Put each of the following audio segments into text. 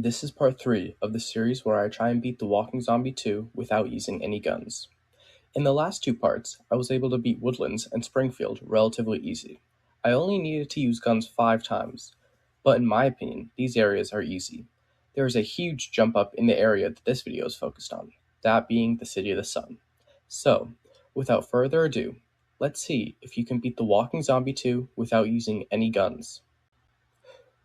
This is part 3 of the series where I try and beat The Walking Zombie 2 without using any guns. In the last 2 parts, I was able to beat Woodlands and Springfield relatively easy. I only needed to use guns 5 times, but in my opinion, these areas are easy. There is a huge jump up in the area that this video is focused on, that being the City of the Sun. So, without further ado, let's see if you can beat The Walking Zombie 2 without using any guns.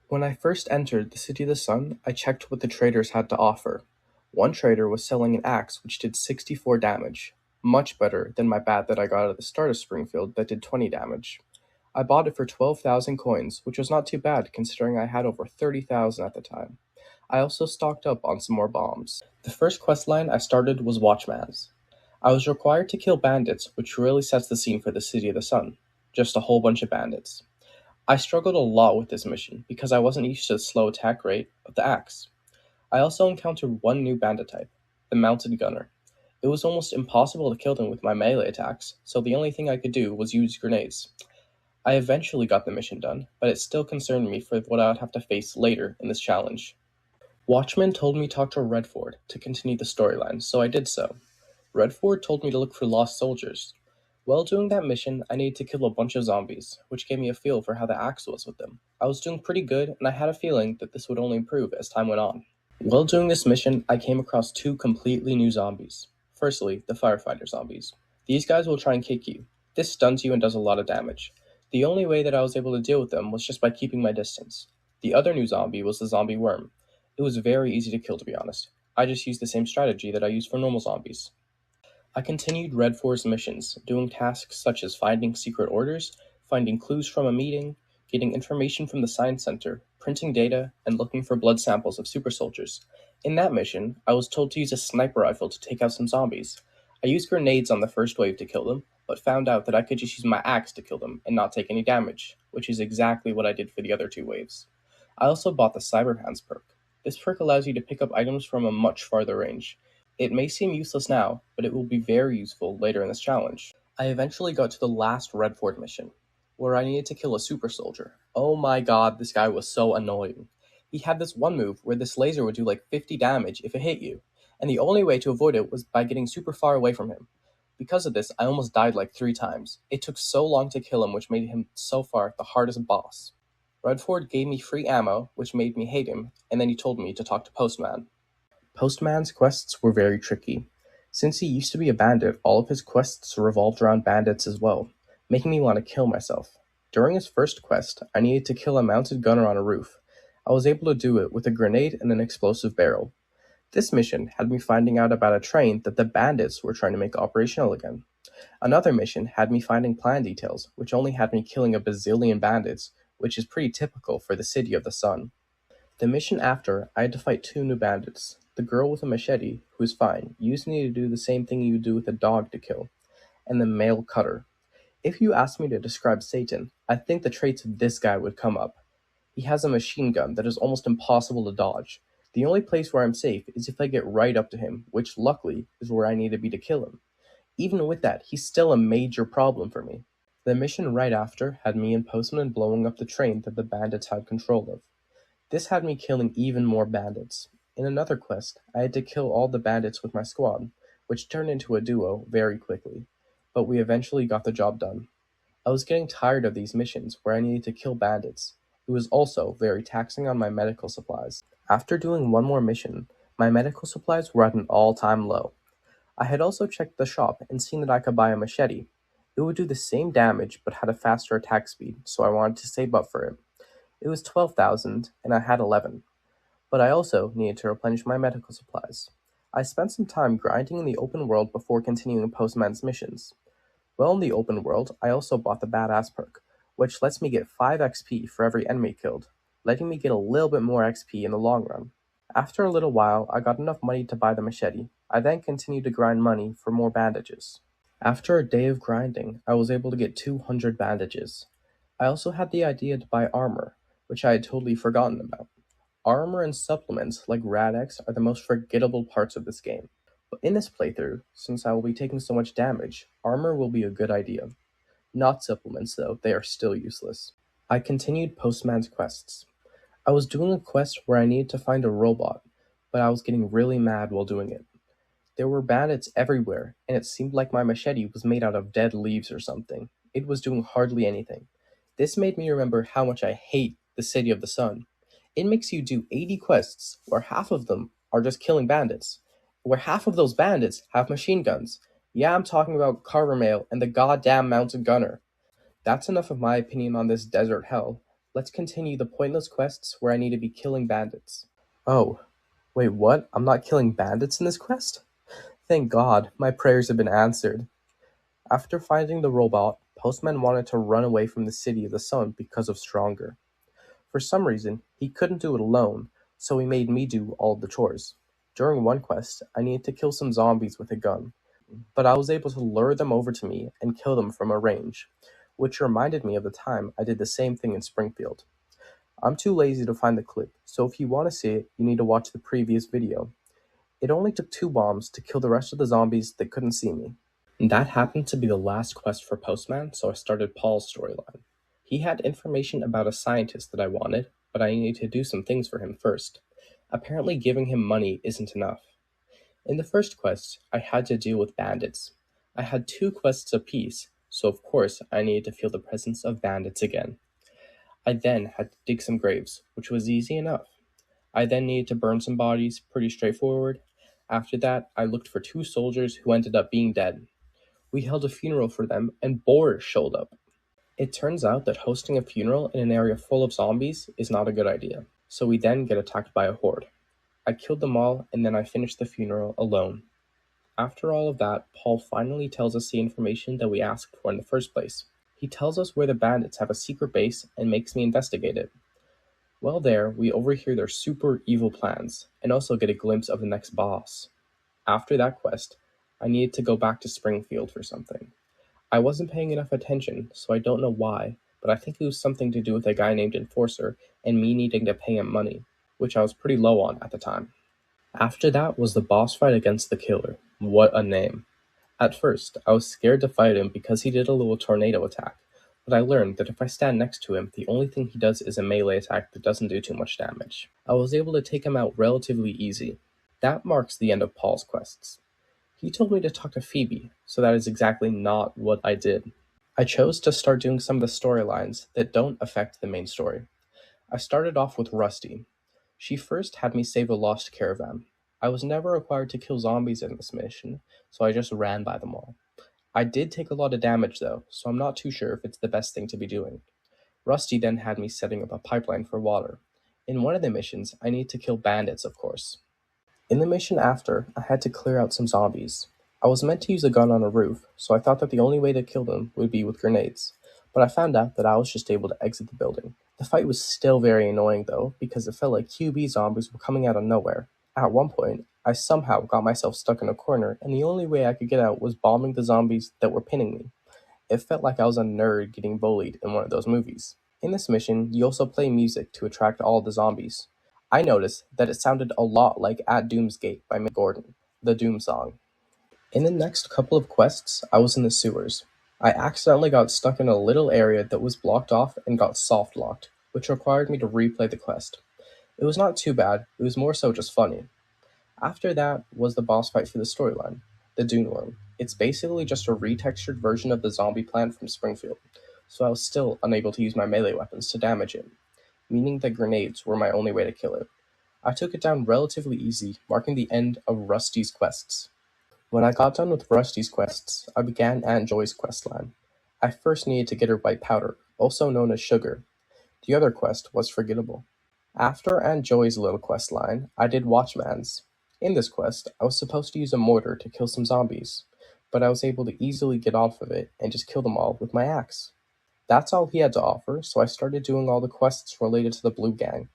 When I first entered the City of the Sun, I checked what the traders had to offer. One trader was selling an axe which did 64 damage, much better than my bat that I got at the start of Springfield that did 20 damage. I bought it for 12,000 coins, which was not too bad considering I had over 30,000 at the time. I also stocked up on some more bombs. The first questline I started was Watchman's. I was required to kill bandits, which really sets the scene for the City of the Sun. Just a whole bunch of bandits. I struggled a lot with this mission because I wasn't used to the slow attack rate of the axe. I also encountered one new bandit type, the mounted gunner. It was almost impossible to kill them with my melee attacks, so the only thing I could do was use grenades. I eventually got the mission done, but it still concerned me for what I would have to face later in this challenge. Watchman told me to talk to Redford to continue the storyline, so I did so. Redford told me to look for lost soldiers. While doing that mission, I needed to kill a bunch of zombies, which gave me a feel for how the axe was with them. I was doing pretty good, and I had a feeling that this would only improve as time went on. While doing this mission, I came across 2 completely new zombies. Firstly, the firefighter zombies. These guys will try and kick you. This stuns you and does a lot of damage. The only way that I was able to deal with them was just by keeping my distance. The other new zombie was the zombie worm. It was very easy to kill, to be honest. I just used the same strategy that I used for normal zombies. I continued Redford's missions, doing tasks such as finding secret orders, finding clues from a meeting, getting information from the science center, printing data, and looking for blood samples of super soldiers. In that mission, I was told to use a sniper rifle to take out some zombies. I used grenades on the first wave to kill them, but found out that I could just use my axe to kill them and not take any damage, which is exactly what I did for the other 2 waves. I also bought the Cyber Hands perk. This perk allows you to pick up items from a much farther range. It may seem useless now, but it will be very useful later in this challenge. I eventually got to the last Redford mission, where I needed to kill a super soldier. Oh my god, this guy was so annoying. He had this one move where this laser would do like 50 damage if it hit you, and the only way to avoid it was by getting super far away from him. Because of this, I almost died like 3 times. It took so long to kill him, which made him so far the hardest boss. Redford gave me free ammo, which made me hate him, and then he told me to talk to Postman. Postman's quests were very tricky. Since he used to be a bandit, all of his quests revolved around bandits as well, making me want to kill myself. During his first quest, I needed to kill a mounted gunner on a roof. I was able to do it with a grenade and an explosive barrel. This mission had me finding out about a train that the bandits were trying to make operational again. Another mission had me finding plan details, which only had me killing a bazillion bandits, which is pretty typical for the City of the Sun. The mission after, I had to fight 2 new bandits. The girl with a machete, who is fine, used me to do the same thing you do with a dog to kill, and the male cutter. If you asked me to describe Satan, I think the traits of this guy would come up. He has a machine gun that is almost impossible to dodge. The only place where I'm safe is if I get right up to him, which luckily is where I need to be to kill him. Even with that, he's still a major problem for me. The mission right after had me and Postman blowing up the train that the bandits had control of. This had me killing even more bandits. In another quest, I had to kill all the bandits with my squad, which turned into a duo very quickly, but we eventually got the job done. I was getting tired of these missions where I needed to kill bandits. It was also very taxing on my medical supplies. After doing one more mission, my medical supplies were at an all-time low. I had also checked the shop and seen that I could buy a machete. It would do the same damage but had a faster attack speed, so I wanted to save up for it. It was 12,000, and I had 11. But I also needed to replenish my medical supplies. I spent some time grinding in the open world before continuing Postman's missions. While in the open world, I also bought the Badass perk, which lets me get 5 XP for every enemy killed, letting me get a little bit more XP in the long run. After a little while, I got enough money to buy the machete. I then continued to grind money for more bandages. After a day of grinding, I was able to get 200 bandages. I also had the idea to buy armor, which I had totally forgotten about. Armor and supplements like Rad-X are the most forgettable parts of this game. But in this playthrough, since I will be taking so much damage, armor will be a good idea. Not supplements though, they are still useless. I continued Postman's quests. I I was doing a quest where I needed to find a robot, but I was getting really mad while doing it. There were bandits everywhere, and it seemed like my machete was made out of dead leaves or something. It was doing hardly anything. This made me remember how much I hate the City of the Sun. It makes you do 80 quests, where half of them are just killing bandits, where half of those bandits have machine guns. Yeah, I'm talking about Carver Mail and the goddamn mounted gunner. That's enough of my opinion on this desert hell. Let's continue the pointless quests where I need to be killing bandits. Oh, wait, what? I'm not killing bandits in this quest? Thank God, my prayers have been answered. After finding the robot, Postman wanted to run away from the City of the Sun because of Stronger. For some reason, he couldn't do it alone, so he made me do all of the chores. During one quest, I needed to kill some zombies with a gun, but I was able to lure them over to me and kill them from a range, which reminded me of the time I did the same thing in Springfield. I'm too lazy to find the clip, so if you want to see it, you need to watch the previous video. It only took 2 bombs to kill the rest of the zombies that couldn't see me. That happened to be the last quest for Postman, so I started Paul's storyline. He had information about a scientist that I wanted, but I needed to do some things for him first. Apparently giving him money isn't enough. In the first quest, I had to deal with bandits. I had 2 quests apiece, so of course I needed to feel the presence of bandits again. I then had to dig some graves, which was easy enough. I then needed to burn some bodies, pretty straightforward. After that, I looked for 2 soldiers who ended up being dead. We held a funeral for them, and boars showed up. It turns out that hosting a funeral in an area full of zombies is not a good idea, so we then get attacked by a horde. I killed them all, and then I finished the funeral alone. After all of that, Paul finally tells us the information that we asked for in the first place. He tells us where the bandits have a secret base and makes me investigate it. While there, we overhear their super evil plans, and also get a glimpse of the next boss. After that quest, I needed to go back to Springfield for something. I wasn't paying enough attention, so I don't know why, but I think it was something to do with a guy named Enforcer and me needing to pay him money, which I was pretty low on at the time. After that was the boss fight against the killer. What a name. At first, I was scared to fight him because he did a little tornado attack, but I learned that if I stand next to him, the only thing he does is a melee attack that doesn't do too much damage. I was able to take him out relatively easy. That marks the end of Paul's quests. He told me to talk to Phoebe, so that is exactly not what I did. I chose to start doing some of the storylines that don't affect the main story. I started off with Rusty. She first had me save a lost caravan. I was never required to kill zombies in this mission, so I just ran by them all. I did take a lot of damage though, so I'm not too sure if it's the best thing to be doing. Rusty then had me setting up a pipeline for water. In one of the missions, I need to kill bandits, of course. In the mission after, I had to clear out some zombies. I was meant to use a gun on a roof, so I thought that the only way to kill them would be with grenades, but I found out that I was just able to exit the building. The fight was still very annoying though, because it felt like QB zombies were coming out of nowhere. At one point, I somehow got myself stuck in a corner, and the only way I could get out was bombing the zombies that were pinning me. It felt like I was a nerd getting bullied in one of those movies. In this mission, you also play music to attract all the zombies. I noticed that it sounded a lot like At Doomsgate by Mick Gordon, the Doom song. In the next couple of quests, I was in the sewers. I accidentally got stuck in a little area that was blocked off and got soft locked, which required me to replay the quest. It was not too bad, it was more so just funny. After that was the boss fight for the storyline, the Dune Worm. It's basically just a retextured version of the zombie plant from Springfield, so I was still unable to use my melee weapons to damage it, meaning that grenades were my only way to kill it. I took it down relatively easy, marking the end of Rusty's quests. When I got done with Rusty's quests, I began Aunt Joy's questline. I first needed to get her white powder, also known as sugar. The other quest was forgettable. After Aunt Joy's little questline, I did Watchman's. In this quest, I was supposed to use a mortar to kill some zombies, but I was able to easily get off of it and just kill them all with my axe. That's all he had to offer, so I started doing all the quests related to the Blue Gang.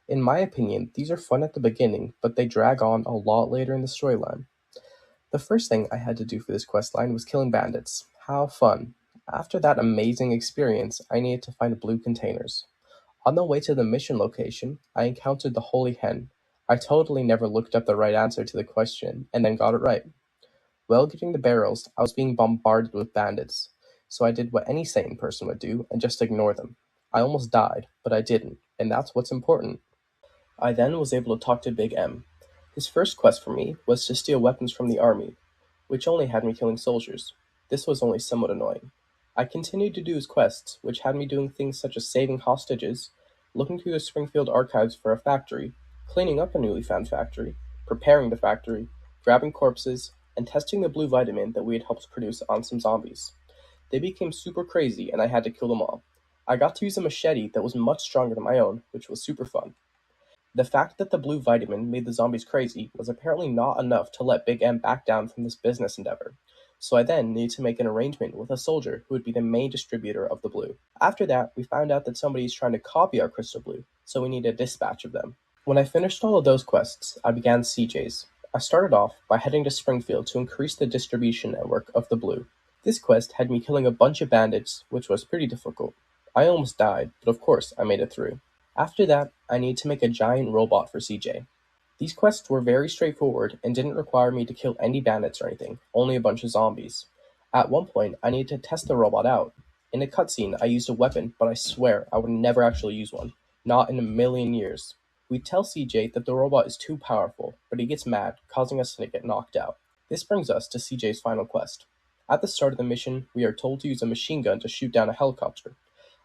In my opinion, these are fun at the beginning, but they drag on a lot later in the storyline. The first thing I had to do for this questline was killing bandits. How fun. After that amazing experience, I needed to find blue containers. On the way to the mission location, I encountered the Holy Hen. I totally never looked up the right answer to the question, and then got it right. While getting the barrels, I was being bombarded with bandits, so I did what any sane person would do and just ignore them. I almost died, but I didn't, and that's what's important. I then was able to talk to Big M. His first quest for me was to steal weapons from the army, which only had me killing soldiers. This was only somewhat annoying. I continued to do his quests, which had me doing things such as saving hostages, looking through the Springfield archives for a factory, cleaning up a newly found factory, preparing the factory, grabbing corpses, and testing the blue vitamin that we had helped produce on some zombies. They became super crazy and I had to kill them all. I got to use a machete that was much stronger than my own, which was super fun. The fact that the blue vitamin made the zombies crazy was apparently not enough to let Big M back down from this business endeavor, so I then needed to make an arrangement with a soldier who would be the main distributor of the blue. After that, we found out that somebody is trying to copy our crystal blue, so we need a dispatch of them. When I finished all of those quests, I began CJ's. I started off by heading to Springfield to increase the distribution network of the blue. This quest had me killing a bunch of bandits, which was pretty difficult. I almost died, but of course I made it through. After that, I needed to make a giant robot for CJ. These quests were very straightforward and didn't require me to kill any bandits or anything, only a bunch of zombies. At one point, I needed to test the robot out. In a cutscene, I used a weapon, but I swear I would never actually use one. Not in a million years. We tell CJ that the robot is too powerful, but he gets mad, causing us to get knocked out. This brings us to CJ's final quest. At the start of the mission, we are told to use a machine gun to shoot down a helicopter.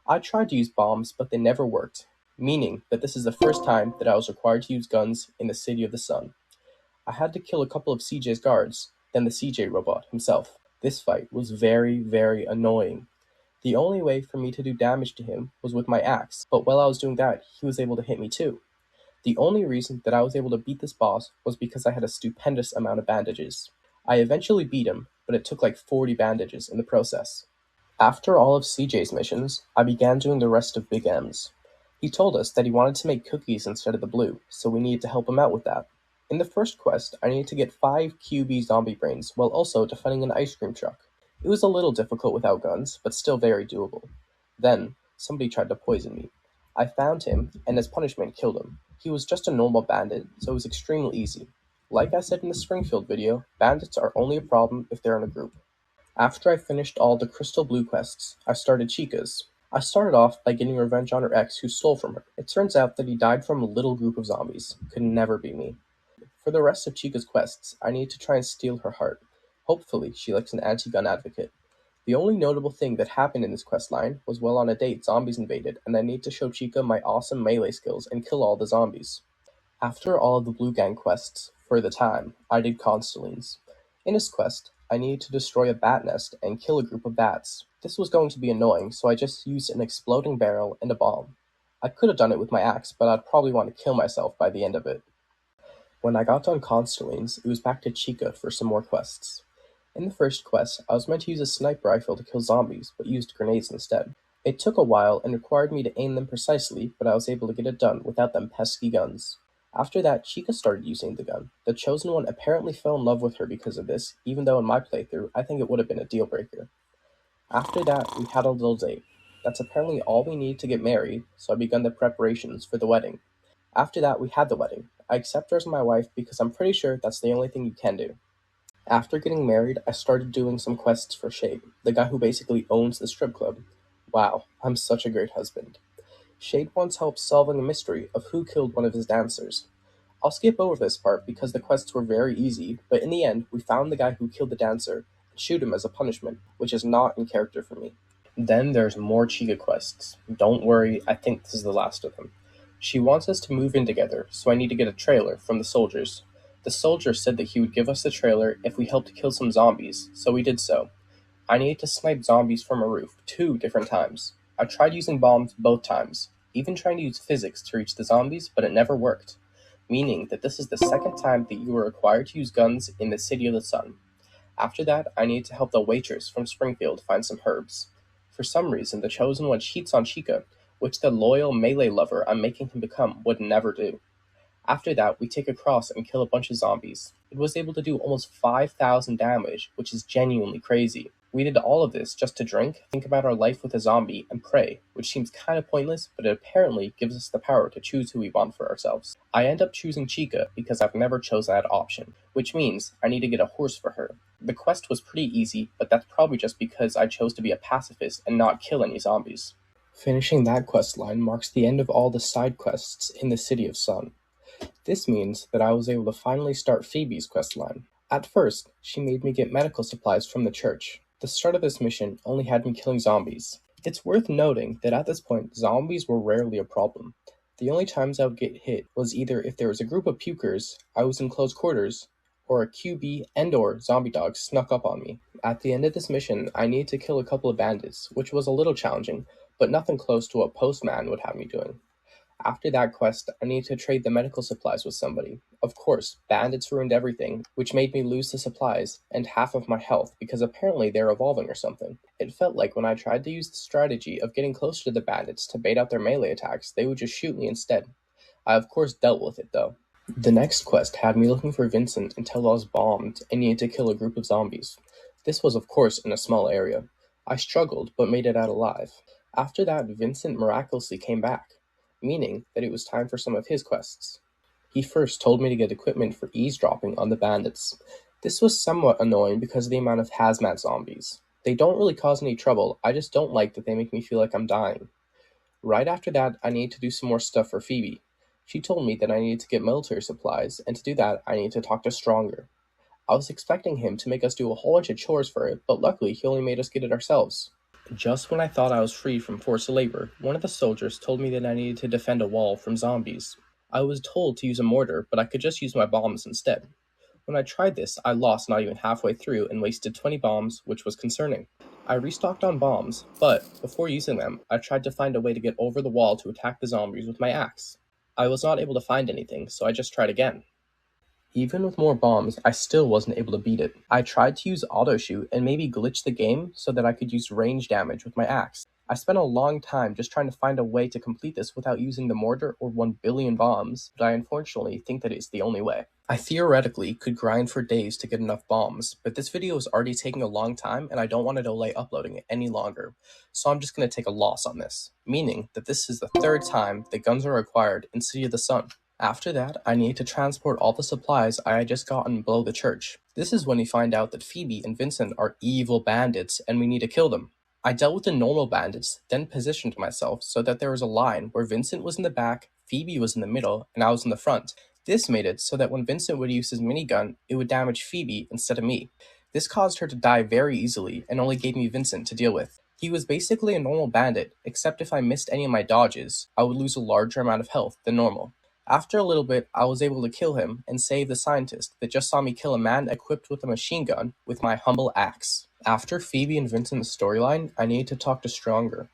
I tried to use bombs, but they never worked, meaning that this is the first time that I was required to use guns in the City of the Sun. I had to kill a couple of CJ's guards, then the CJ robot himself. This fight was very, very annoying. The only way for me to do damage to him was with my axe, but while I was doing that, he was able to hit me too. The only reason that I was able to beat this boss was because I had a stupendous amount of bandages. I eventually beat him, but it took like 40 bandages in the process. After all of CJ's missions, I began doing the rest of Big M's. He told us that he wanted to make cookies instead of the blue, so we needed to help him out with that. In the first quest, I needed to get 5 QB zombie brains while also defending an ice cream truck. It was a little difficult without guns, but still very doable. Then, somebody tried to poison me. I found him, and as punishment killed him. He was just a normal bandit, so it was extremely easy. Like I said in the Springfield video, bandits are only a problem if they're in a group. After I finished all the Crystal Blue quests, I started Chica's. I started off by getting revenge on her ex who stole from her. It turns out that he died from a little group of zombies. Could never be me. For the rest of Chica's quests, I need to try and steal her heart. Hopefully, she likes an anti-gun advocate. The only notable thing that happened in this quest line was while on a date, zombies invaded, and I need to show Chica my awesome melee skills and kill all the zombies. After all of the Blue Gang quests, for the time, I did Constellines. In his quest, I needed to destroy a bat nest and kill a group of bats. This was going to be annoying, so I just used an exploding barrel and a bomb. I could have done it with my axe, but I'd probably want to kill myself by the end of it. When I got done Constellines, it was back to Chica for some more quests. In the first quest, I was meant to use a sniper rifle to kill zombies, but used grenades instead. It took a while and required me to aim them precisely, but I was able to get it done without them pesky guns. After that, Chica started using the gun. The Chosen One apparently fell in love with her because of this, even though in my playthrough, I think it would have been a deal breaker. After that, we had a little date. That's apparently all we need to get married, so I began the preparations for the wedding. After that, we had the wedding. I accept her as my wife because I'm pretty sure that's the only thing you can do. After getting married, I started doing some quests for Shade, the guy who basically owns the strip club. Wow, I'm such a great husband. Shade wants help solving a mystery of who killed one of his dancers. I'll skip over this part because the quests were very easy, but in the end, we found the guy who killed the dancer and shoot him as a punishment, which is not in character for me. Then there's more Chica quests. Don't worry, I think this is the last of them. She wants us to move in together, so I need to get a trailer from the soldiers. The soldier said that he would give us the trailer if we helped kill some zombies, so we did so. I needed to snipe zombies from a roof 2 different times. I tried using bombs both times, even trying to use physics to reach the zombies, but it never worked, meaning that this is the second time that you were required to use guns in the City of the Sun. After that, I needed to help the waitress from Springfield find some herbs. For some reason, the Chosen One cheats on Chica, which the loyal melee lover I'm making him become would never do. After that, we take a cross and kill a bunch of zombies. It was able to do almost 5,000 damage, which is genuinely crazy. We did all of this just to drink, think about our life with a zombie, and pray, which seems kind of pointless, but it apparently gives us the power to choose who we want for ourselves. I end up choosing Chica because I've never chose that option, which means I need to get a horse for her. The quest was pretty easy, but that's probably just because I chose to be a pacifist and not kill any zombies. Finishing that quest line marks the end of all the side quests in the City of Sun. This means that I was able to finally start Phoebe's questline. At first, she made me get medical supplies from the church. The start of this mission only had me killing zombies. It's worth noting that at this point, zombies were rarely a problem. The only times I would get hit was either if there was a group of pukers, I was in close quarters, or a QB and/or zombie dog snuck up on me. At the end of this mission, I needed to kill a couple of bandits, which was a little challenging, but nothing close to what Postman would have me doing. After that quest, I needed to trade the medical supplies with somebody. Of course, bandits ruined everything, which made me lose the supplies and half of my health because apparently they're evolving or something. It felt like when I tried to use the strategy of getting closer to the bandits to bait out their melee attacks, they would just shoot me instead. I of course dealt with it though. The next quest had me looking for Vincent until I was bombed and needed to kill a group of zombies. This was of course in a small area. I struggled but made it out alive. After that, Vincent miraculously came back, meaning that it was time for some of his quests. He first told me to get equipment for eavesdropping on the bandits. This was somewhat annoying because of the amount of hazmat zombies. They don't really cause any trouble, I just don't like that they make me feel like I'm dying. Right after that, I needed to do some more stuff for Phoebe. She told me that I needed to get military supplies, and to do that, I needed to talk to Stronger. I was expecting him to make us do a whole bunch of chores for it, but luckily he only made us get it ourselves. Just when I thought I was free from forced labor, one of the soldiers told me that I needed to defend a wall from zombies. I was told to use a mortar, but I could just use my bombs instead. When I tried this, I lost not even halfway through and wasted 20 bombs, which was concerning. I restocked on bombs, but before using them, I tried to find a way to get over the wall to attack the zombies with my axe. I was not able to find anything, so I just tried again. Even with more bombs, I still wasn't able to beat it. I tried to use auto-shoot and maybe glitch the game so that I could use range damage with my axe. I spent a long time just trying to find a way to complete this without using the mortar or 1 billion bombs, but I unfortunately think that it's the only way. I theoretically could grind for days to get enough bombs, but this video is already taking a long time and I don't want to delay uploading it any longer, so I'm just going to take a loss on this, meaning that this is the third time that guns are required in City of the Sun. After that, I need to transport all the supplies I had just gotten below the church. This is when we find out that Phoebe and Vincent are evil bandits and we need to kill them. I dealt with the normal bandits, then positioned myself so that there was a line where Vincent was in the back, Phoebe was in the middle, and I was in the front. This made it so that when Vincent would use his minigun, it would damage Phoebe instead of me. This caused her to die very easily and only gave me Vincent to deal with. He was basically a normal bandit, except if I missed any of my dodges, I would lose a larger amount of health than normal. After a little bit, I was able to kill him and save the scientist that just saw me kill a man equipped with a machine gun with my humble axe. After Phoebe and Vincent's storyline, I needed to talk to Stronger.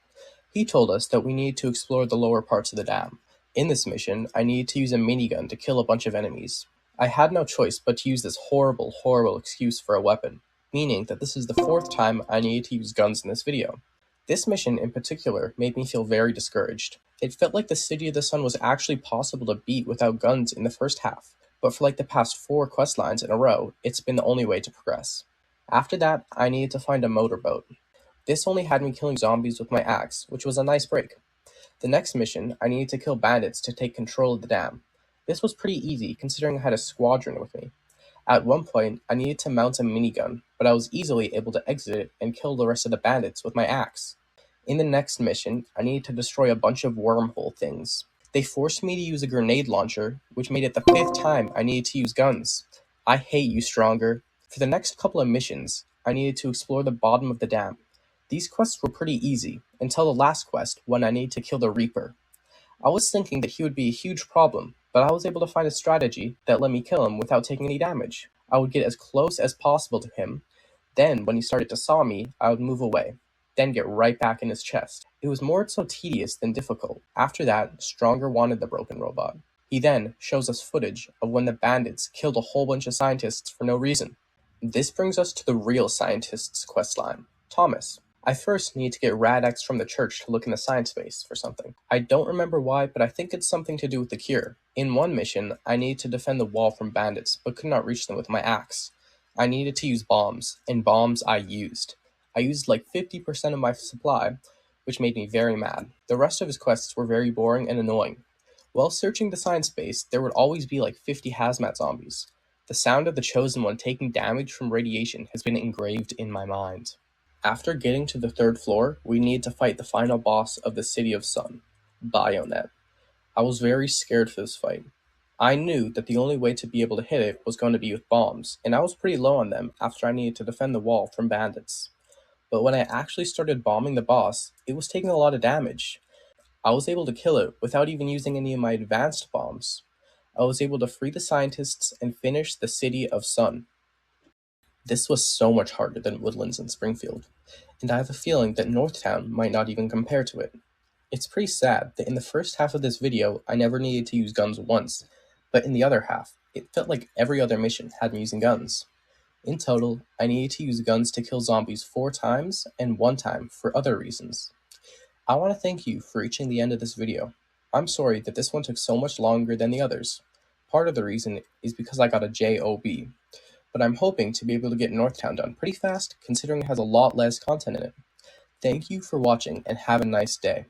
He told us that we needed to explore the lower parts of the dam. In this mission, I needed to use a minigun to kill a bunch of enemies. I had no choice but to use this horrible excuse for a weapon, meaning that this is the fourth time I needed to use guns in this video. This mission in particular made me feel very discouraged. It felt like the City of the Sun was actually possible to beat without guns in the first half, but for like the past 4 quest lines in a row, it's been the only way to progress. After that, I needed to find a motorboat. This only had me killing zombies with my axe, which was a nice break. The next mission, I needed to kill bandits to take control of the dam. This was pretty easy considering I had a squadron with me. At one point, I needed to mount a minigun, but I was easily able to exit it and kill the rest of the bandits with my axe. In the next mission, I needed to destroy a bunch of wormhole things. They forced me to use a grenade launcher, which made it the 5th time I needed to use guns. I hate you, Stronger. For the next couple of missions, I needed to explore the bottom of the dam. These quests were pretty easy, until the last quest, when I needed to kill the Reaper. I was thinking that he would be a huge problem, but I was able to find a strategy that let me kill him without taking any damage. I would get as close as possible to him, then when he started to saw me, I would move away, then get right back in his chest. It was more so tedious than difficult. After that, Stronger wanted the broken robot. He then shows us footage of when the bandits killed a whole bunch of scientists for no reason. This brings us to the real scientist's questline, Thomas. I first need to get Rad-X from the church to look in the science base for something. I don't remember why, but I think it's something to do with the cure. In one mission, I needed to defend the wall from bandits, but could not reach them with my axe. I needed to use bombs, and bombs I used. I used like 50% of my supply, which made me very mad. The rest of his quests were very boring and annoying. While searching the science base, there would always be like 50 hazmat zombies. The sound of the Chosen One taking damage from radiation has been engraved in my mind. After getting to the 3rd floor, we need to fight the final boss of the City of Sun, Bayonet. I was very scared for this fight. I knew that the only way to be able to hit it was going to be with bombs, and I was pretty low on them after I needed to defend the wall from bandits. But when I actually started bombing the boss, it was taking a lot of damage. I was able to kill it without even using any of my advanced bombs. I was able to free the scientists and finish the City of Sun. This was so much harder than Woodlands and Springfield, and I have a feeling that Northtown might not even compare to it. It's pretty sad that in the first half of this video I never needed to use guns once, but in the other half, it felt like every other mission had me using guns. In total, I needed to use guns to kill zombies 4 times and 1 time for other reasons. I want to thank you for reaching the end of this video. I'm sorry that this one took so much longer than the others. Part of the reason is because I got a JOB, but I'm hoping to be able to get Northtown done pretty fast considering it has a lot less content in it. Thank you for watching and have a nice day.